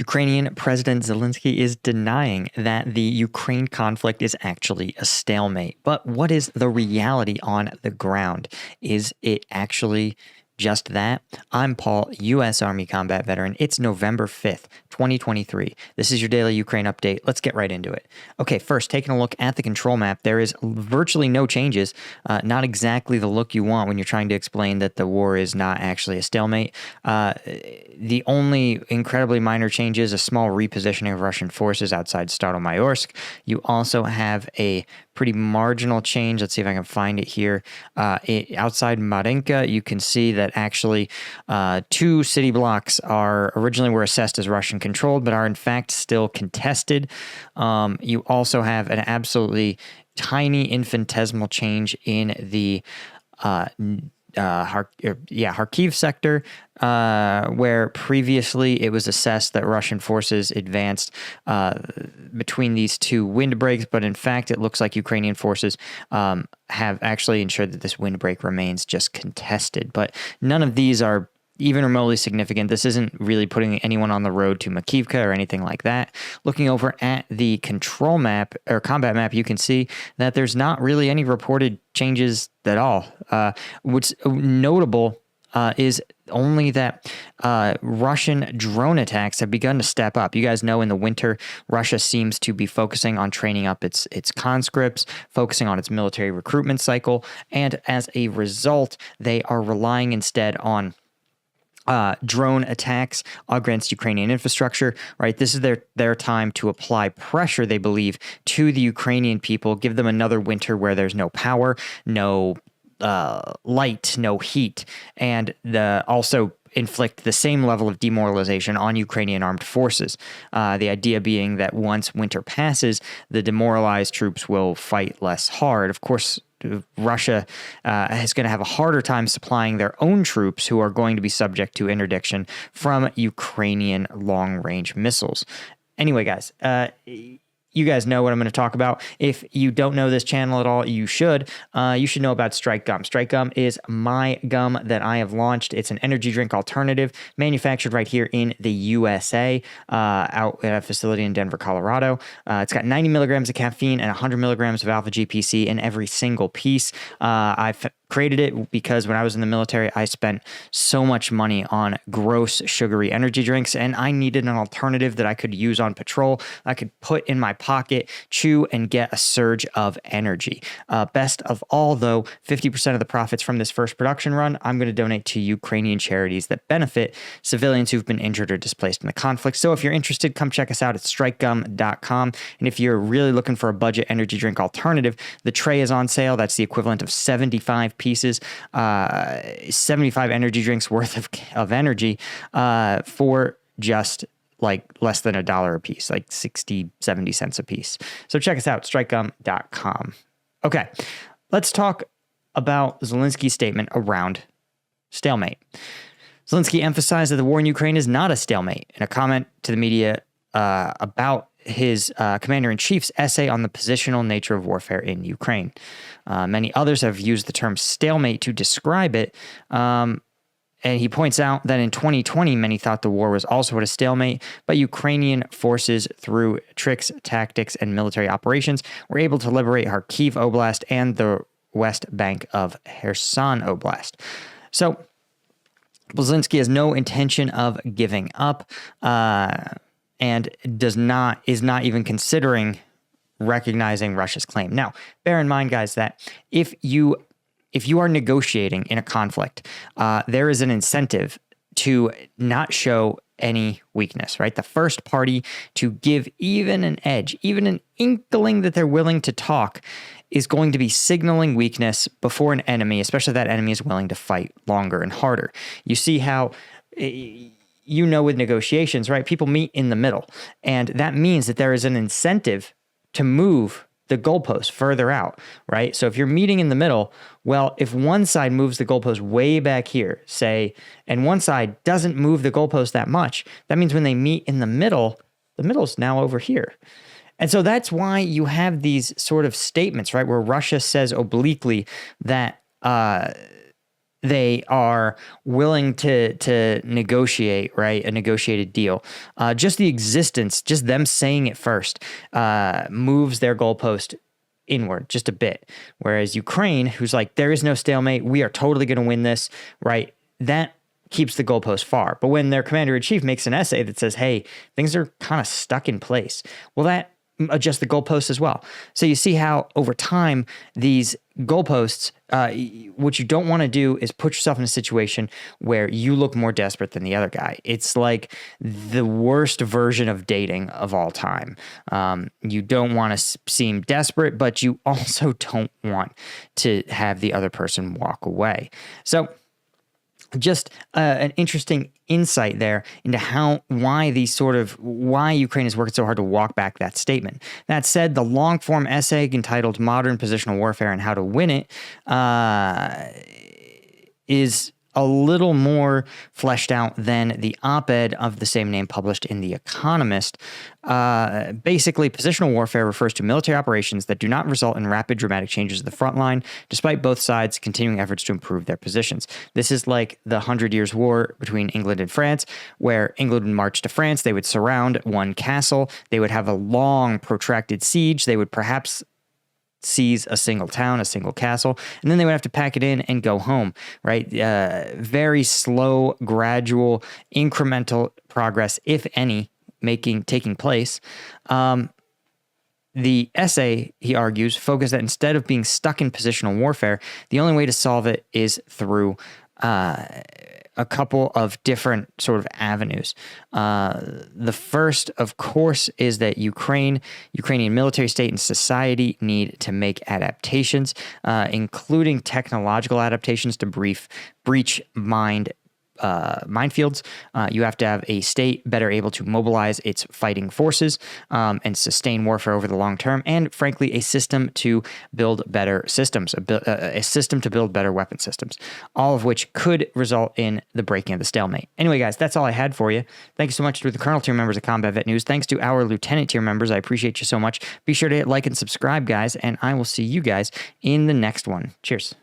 Ukrainian President Zelensky is denying that the Ukraine conflict is actually a stalemate. But what is the reality on the ground? Is it actually just that? I'm Paul, U.S. Army combat veteran. It's November 5th, 2023. This is your daily Ukraine update. Let's get right into it. Okay, first, taking a look at the control map, there is virtually no changes. Not exactly the look you want when you're trying to explain that the war is not actually a stalemate. The only incredibly minor change is a small repositioning of Russian forces outside Stalemate. You also have a pretty marginal change. Let's see if I can find it here. Outside Marinka, you can see that actually two city blocks originally were assessed as Russian controlled, but are in fact still contested. You also have an absolutely tiny infinitesimal change in the Kharkiv sector, where previously it was assessed that Russian forces advanced between these two windbreaks, but in fact it looks like Ukrainian forces have actually ensured that this windbreak remains just contested. But none of these are even remotely significant. This isn't really putting anyone on the road to Makivka or anything like that. Looking over at the control map or combat map, you can see that there's not really any reported changes at all. What's notable is only that Russian drone attacks have begun to step up. You guys know in the winter, Russia seems to be focusing on training up its conscripts, focusing on its military recruitment cycle, and as a result, they are relying instead on drone attacks against Ukrainian infrastructure, right? This is their time to apply pressure, they believe, to the Ukrainian people, give them another winter where there's no power, no light, no heat, and also inflict the same level of demoralization on Ukrainian armed forces. The idea being that once winter passes, the demoralized troops will fight less hard. Of course, Russia is going to have a harder time supplying their own troops who are going to be subject to interdiction from Ukrainian long-range missiles. Anyway, guys, you guys know what I'm going to talk about. If you don't know this channel at all, you should. You should know about Strike Gum. Strike Gum is my gum that I have launched. It's an energy drink alternative manufactured right here in the USA, out at a facility in Denver, Colorado. It's got 90 milligrams of caffeine and 100 milligrams of alpha GPC in every single piece. I've created it because when I was in the military, I spent so much money on gross sugary energy drinks, and I needed an alternative that I could use on patrol. I could put in my pocket, chew, and get a surge of energy. Best of all, though, 50% of the profits from this first production run, I'm going to donate to Ukrainian charities that benefit civilians who've been injured or displaced in the conflict. So if you're interested, come check us out at strikegum.com. And if you're really looking for a budget energy drink alternative, the tray is on sale. That's the equivalent of 75 pieces, 75 energy drinks worth of energy for just like less than $1 a piece, like 60, 70 cents a piece. So check us out, strikegum.com. Okay, let's talk about Zelensky's statement around stalemate. Zelensky emphasized that the war in Ukraine is not a stalemate in a comment to the media about his commander-in-chief's essay on the positional nature of warfare in Ukraine. Many others have used the term stalemate to describe it, and he points out that in 2020, many thought the war was also at a stalemate, but Ukrainian forces, through tricks, tactics, and military operations, were able to liberate Kharkiv Oblast and the west bank of Kherson Oblast. So Zelensky has no intention of giving up, and is not even considering recognizing Russia's claim. Now, bear in mind, guys, that if you are negotiating in a conflict, there is an incentive to not show any weakness, right? The first party to give even an edge, even an inkling that they're willing to talk, is going to be signaling weakness before an enemy, especially if that enemy is willing to fight longer and harder. You see how, with negotiations, right? People meet in the middle, and that means that there is an incentive to move the goalpost further out, right? So if you're meeting in the middle, well, if one side moves the goalpost way back here, say, and one side doesn't move the goalpost that much, that means when they meet in the middle's now over here. And so that's why you have these sort of statements, right, where Russia says obliquely that they are willing to negotiate, right? A negotiated deal. Just the existence, just them saying it first, moves their goalpost inward just a bit. Whereas Ukraine, who's like, there is no stalemate, we are totally going to win this, right? That keeps the goalpost far. But when their commander-in-chief makes an essay that says, hey, things are kind of stuck in place, well, that adjusts the goalposts as well. So you see how over time, these goalposts, what you don't want to do is put yourself in a situation where you look more desperate than the other guy. It's like the worst version of dating of all time. You don't want to seem desperate, but you also don't want to have the other person walk away. So just an interesting insight there into why Ukraine is working so hard to walk back that statement. That said, the long form essay entitled Modern Positional Warfare and How to Win It is a little more fleshed out than the op-ed of the same name published in The Economist. Basically, positional warfare refers to military operations that do not result in rapid, dramatic changes at the front line, despite both sides continuing efforts to improve their positions. This is like the 100 Years' War between England and France, where England would march to France, they would surround one castle, they would have a long, protracted siege, they would perhaps seize a single town, a single castle, and then they would have to pack it in and go home, right? Very slow, gradual, incremental progress, if any, taking place. The essay, he argues, focused that instead of being stuck in positional warfare, the only way to solve it is through a couple of different sort of avenues. The first, of course, is that Ukrainian military, state, and society need to make adaptations, including technological adaptations to breach minefields. You have to have a state better able to mobilize its fighting forces and sustain warfare over the long term, and frankly, a system to build better systems, a system to build better weapon systems, all of which could result in the breaking of the stalemate. Anyway, guys, that's all I had for you. Thank you so much to the Colonel tier members of Combat Vet News. Thanks to our Lieutenant tier members. I appreciate you so much. Be sure to hit like and subscribe, guys, and I will see you guys in the next one. Cheers.